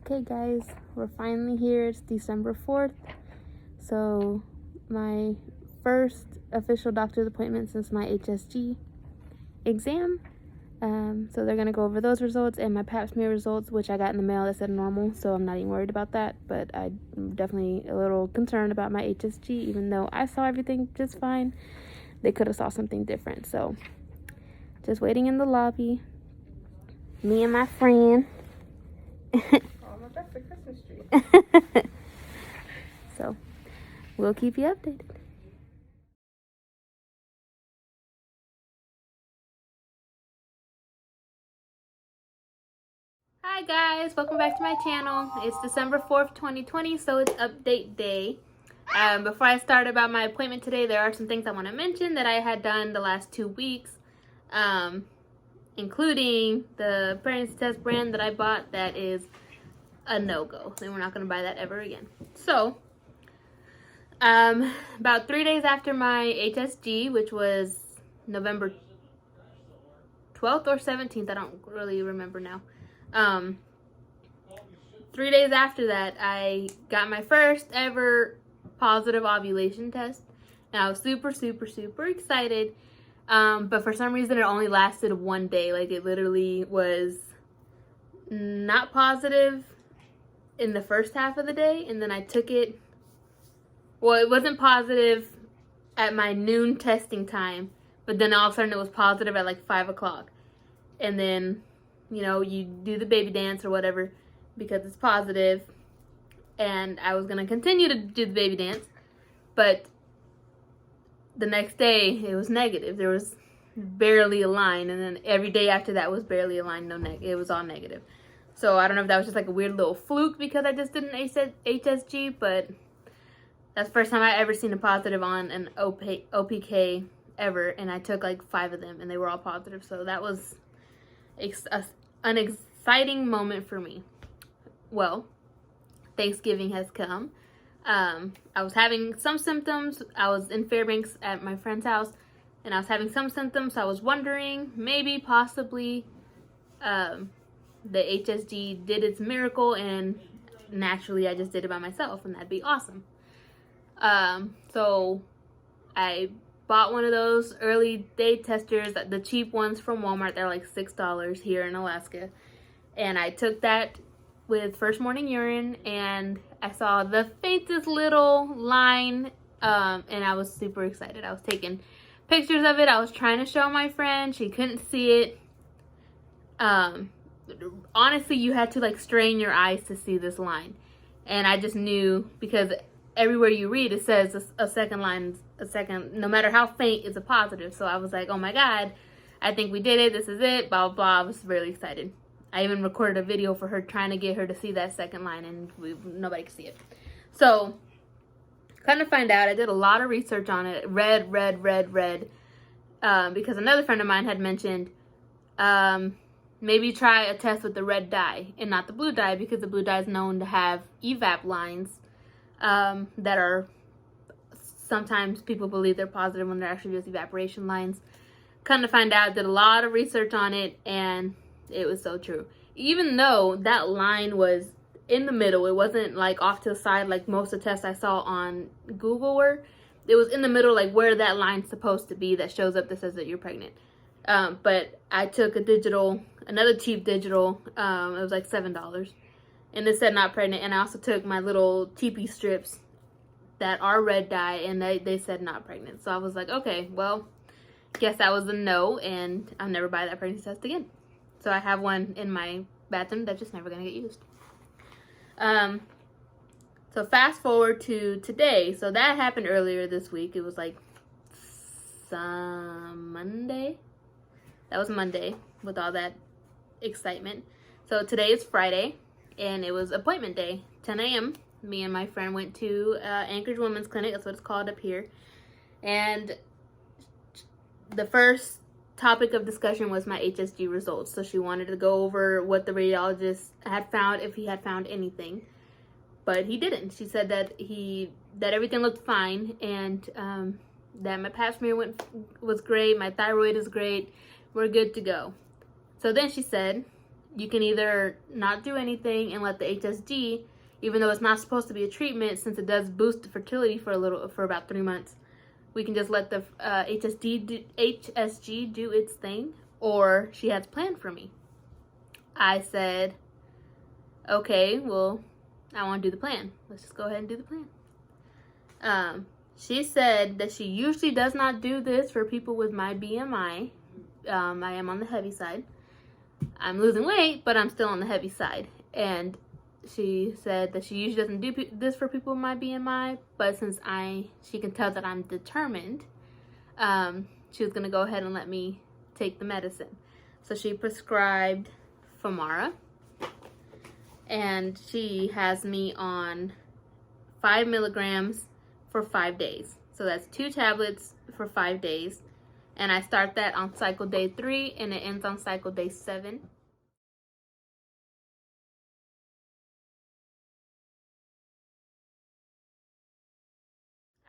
Okay guys, we're finally here. It's December 4th. So my first official doctor's appointment since my HSG exam. So they're gonna go over those results and my pap smear results, which I got in the mail that said normal, so I'm not even worried about that. But I'm definitely a little concerned about my HSG, even though I saw everything just fine. They could have saw something different. So just waiting in the lobby. Me and my friend. That's the Christmas tree. So we'll keep you updated. Hi guys, welcome back to my channel. It's December 4th, 2020, so it's update day. Before I start about my appointment today, there are some things I want to mention that I had done the last 2 weeks, including the pregnancy test brand that I bought that is a no-go, and we're not going to buy that ever again. So, about 3 days after my HSG, which was November 12th or 17th, I don't really remember now. 3 days after that, I got my first ever positive ovulation test, and I was super excited. But for some reason, it only lasted 1 day. Like, it literally was not positive in the first half of the day, and then I took it. Well, it wasn't positive at my noon testing time, but then all of a sudden it was positive at like 5 o'clock. And then, you know, you do the baby dance or whatever because it's positive. And I was going to continue to do the baby dance, but the next day it was negative. There was barely a line, and then every day after that was barely a line. It was all negative. So I don't know if that was just like a weird little fluke because I just did an HSG, but that's the first time I ever seen a positive on an OPK ever, and I took like 5 of them, and they were all positive. So that was an exciting moment for me. Well, Thanksgiving has come. I was having some symptoms. I was in Fairbanks at my friend's house, and I was having some symptoms. So I was wondering, maybe, possibly, the HSG did its miracle, and naturally I just did it by myself, and that'd be awesome. So I bought one of those early day testers, the cheap ones from Walmart. They're like $6 here in Alaska. And I took that with first morning urine, and I saw the faintest little line, and I was super excited. I was taking pictures of it. I was trying to show my friend. She couldn't see it. Honestly, you had to like strain your eyes to see this line. And I just knew, because everywhere you read, it says a second line, no matter how faint, is a positive. So I was like, oh my God, I think we did it. This is it, blah, blah, blah. I was really excited. I even recorded a video for her trying to get her to see that second line, and nobody could see it. So, kind of find out, I did a lot of research on it. Read. Because another friend of mine had mentioned, maybe try a test with the red dye and not the blue dye, because the blue dye is known to have evap lines that are, sometimes people believe they're positive when they're actually just evaporation lines. Kind of find out, did a lot of research on it, and it was so true. Even though that line was in the middle, it wasn't like off to the side like most of the tests I saw on Google were. It was in the middle, like where that line's supposed to be that shows up that says that you're pregnant. But I took another cheap digital, it was like $7, and it said not pregnant. And I also took my little TP strips that are red dye, and they said not pregnant. So I was like, okay, well, guess that was a no, and I'll never buy that pregnancy test again. So I have one in my bathroom that's just never gonna get used. So fast forward to today. So that happened earlier this week. It was like Monday. That was Monday with all that excitement. So today is Friday, and it was appointment day, 10 a.m. Me and my friend went to Anchorage Women's Clinic. That's what it's called up here. And the first topic of discussion was my HSG results. So she wanted to go over what the radiologist had found, if he had found anything, but he didn't. She said that everything looked fine, and that my pap smear was great, my thyroid is great, we're good to go. So then she said, you can either not do anything and let the HSG, even though it's not supposed to be a treatment, since it does boost the fertility for about 3 months, we can just let the HSG do its thing, or she has a plan for me. I said, okay, well, I want to do the plan. Let's just go ahead and do the plan. She said that she usually does not do this for people with my BMI. I am on the heavy side. I'm losing weight, but I'm still on the heavy side. And she said that she usually doesn't do this for people with my BMI, but since she can tell that I'm determined, she was going to go ahead and let me take the medicine. So she prescribed Femara, and she has me on 5 milligrams for 5 days. So that's 2 tablets for 5 days. And I start that on cycle day 3 and it ends on cycle day 7.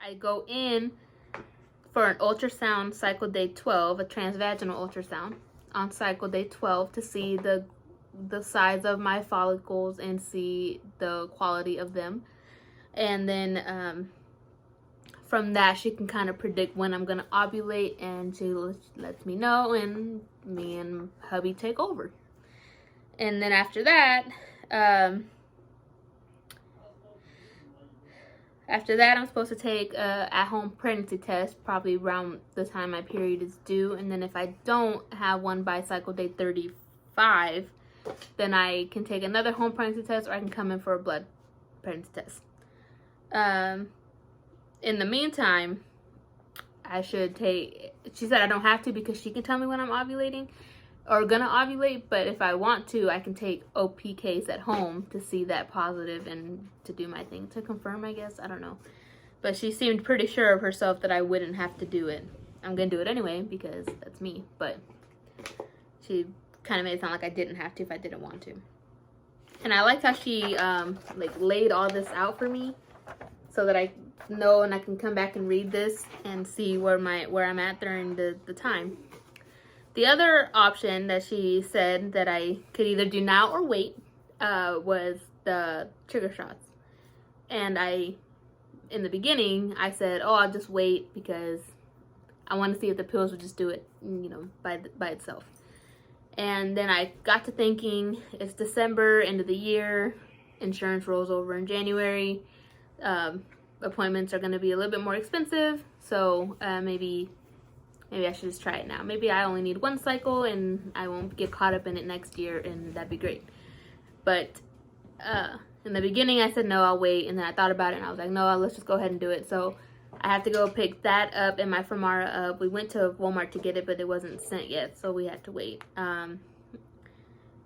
I go in for an ultrasound cycle day 12, a transvaginal ultrasound on cycle day 12 to see the size of my follicles and see the quality of them. And then from that, she can kind of predict when I'm going to ovulate, and she lets me know, and me and hubby take over. And then after that, I'm supposed to take a at-home pregnancy test probably around the time my period is due. And then if I don't have one by cycle day 35, then I can take another home pregnancy test, or I can come in for a blood pregnancy test. In the meantime, she said I don't have to because she can tell me when I'm ovulating or gonna ovulate, but if I want to, I can take OPKs at home to see that positive and to do my thing to confirm, I guess. I don't know. But she seemed pretty sure of herself that I wouldn't have to do it. I'm gonna do it anyway because that's me, but she kind of made it sound like I didn't have to if I didn't want to. And I liked how she laid all this out for me so that I know and I can come back and read this and see where I'm at during the time. The other option that she said that I could either do now or wait was the trigger shots. And in the beginning, I said, oh, I'll just wait because I want to see if the pills would just do it, by itself. And then I got to thinking, it's December, end of the year, insurance rolls over in January, appointments are going to be a little bit more expensive, so maybe I should just try it now. Maybe I only need 1 cycle and I won't get caught up in it next year, and that'd be great. But in the beginning I said no, I'll wait, and then I thought about it and I was like, no, let's just go ahead and do it. So I have to go pick that up and my Femara up. We went to Walmart to get it, but it wasn't sent yet, so we had to wait.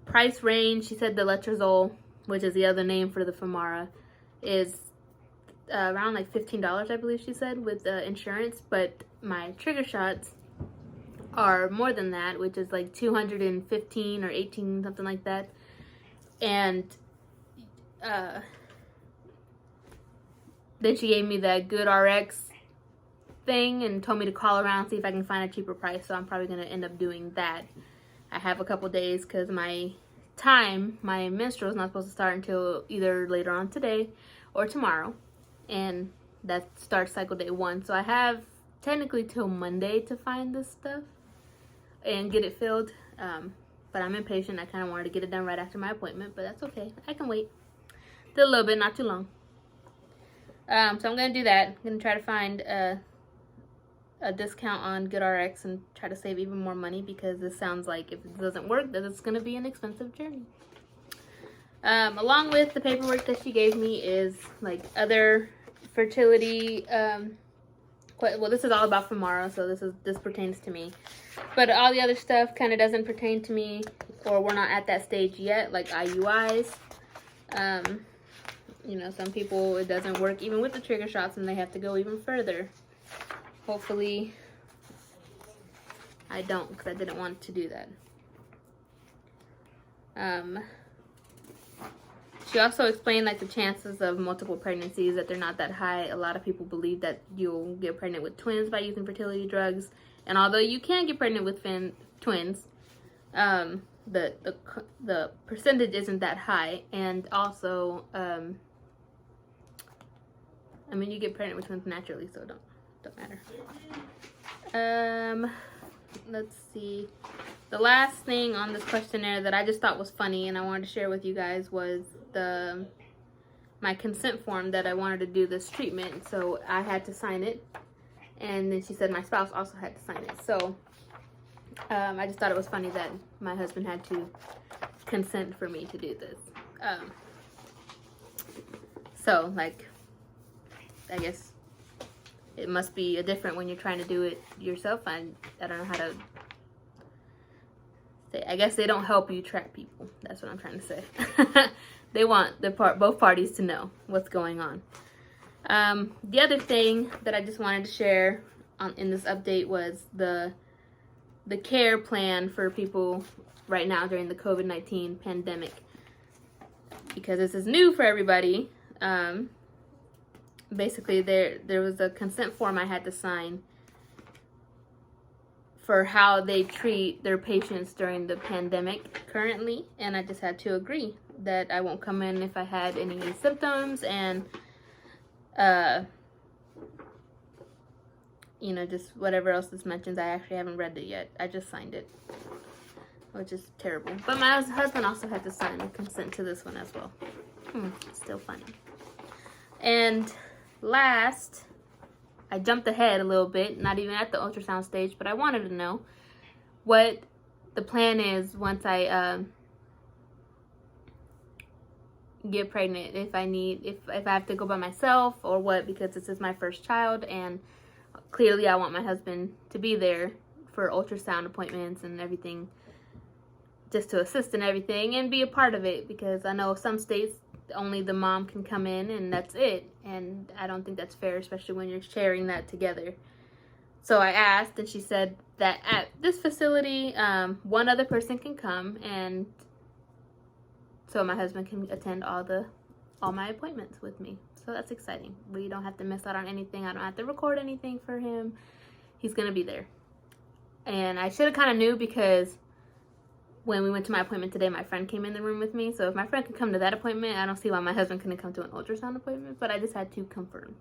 Price range, she said the letrozole, which is the other name for the Femara, is around like $15, I believe she said, with insurance, but my trigger shots are more than that, which is like $215 or $18, something like that. And then she gave me that Good RX thing and told me to call around and see if I can find a cheaper price, so I'm probably going to end up doing that. I have a couple days because my menstrual is not supposed to start until either later on today or tomorrow. And that starts cycle day 1. So I have technically till Monday to find this stuff and get it filled. But I'm impatient. I kind of wanted to get it done right after my appointment, but that's okay. I can wait. Did a little bit, not too long. So I'm going to do that. I'm going to try to find a discount on GoodRx and try to save even more money, because this sounds like if it doesn't work, that it's going to be an expensive journey. Along with the paperwork that she gave me is like other fertility, well, this is all about Femara, so this pertains to me, but all the other stuff kind of doesn't pertain to me, or we're not at that stage yet, like IUIs. Some people, it doesn't work even with the trigger shots and they have to go even further. Hopefully I don't, because I didn't want to do that. She also explained like the chances of multiple pregnancies, that they're not that high. A lot of people believe that you'll get pregnant with twins by using fertility drugs. And although you can get pregnant with twins, the percentage isn't that high, and also I mean, you get pregnant with twins naturally, so don't matter. Let's see. The last thing on this questionnaire that I just thought was funny and I wanted to share with you guys was my consent form that I wanted to do this treatment. So I had to sign it, and then she said my spouse also had to sign it. So I just thought it was funny that my husband had to consent for me to do this. So, like, I guess it must be different when you're trying to do it yourself. I don't know how to say. I guess they don't help you track people. That's what I'm trying to say. They want both parties to know what's going on. The other thing that I just wanted to share in this update was the care plan for people right now during the COVID-19 pandemic. Because this is new for everybody. Basically, there was a consent form I had to sign for how they treat their patients during the pandemic currently, and I just had to agree that I won't come in if I had any symptoms, and you know, just whatever else this mentions. I actually haven't read it yet. I just signed it, which is terrible. But my husband also had to sign the consent to this one as well. Still funny. And last, I jumped ahead a little bit, not even at the ultrasound stage, but I wanted to know what the plan is once I get pregnant, if I have to go by myself or what, because this is my first child, and clearly I want my husband to be there for ultrasound appointments and everything, just to assist in everything and be a part of it, because I know some states only the mom can come in and that's it, and I don't think that's fair, especially when you're sharing that together. So I asked, and she said that at this facility, one other person can come, and so my husband can attend all my appointments with me. So that's exciting. We don't have to miss out on anything. I don't have to record anything for him. He's gonna be there. And I should have kind of knew, because when we went to my appointment today, my friend came in the room with me. So if my friend could come to that appointment, I don't see why my husband couldn't come to an ultrasound appointment. But I just had to confirm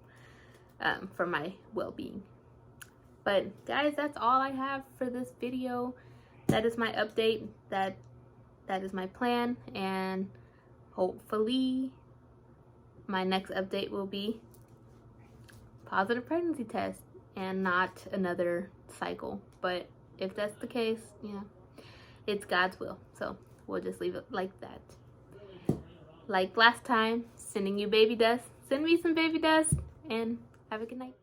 for my well-being. But guys, that's all I have for this video. That is my update. That is my plan. And hopefully my next update will be positive pregnancy test and not another cycle. But if that's the case, yeah, it's God's will. So we'll just leave it like that. Like last time, sending you baby dust. Send me some baby dust, and have a good night.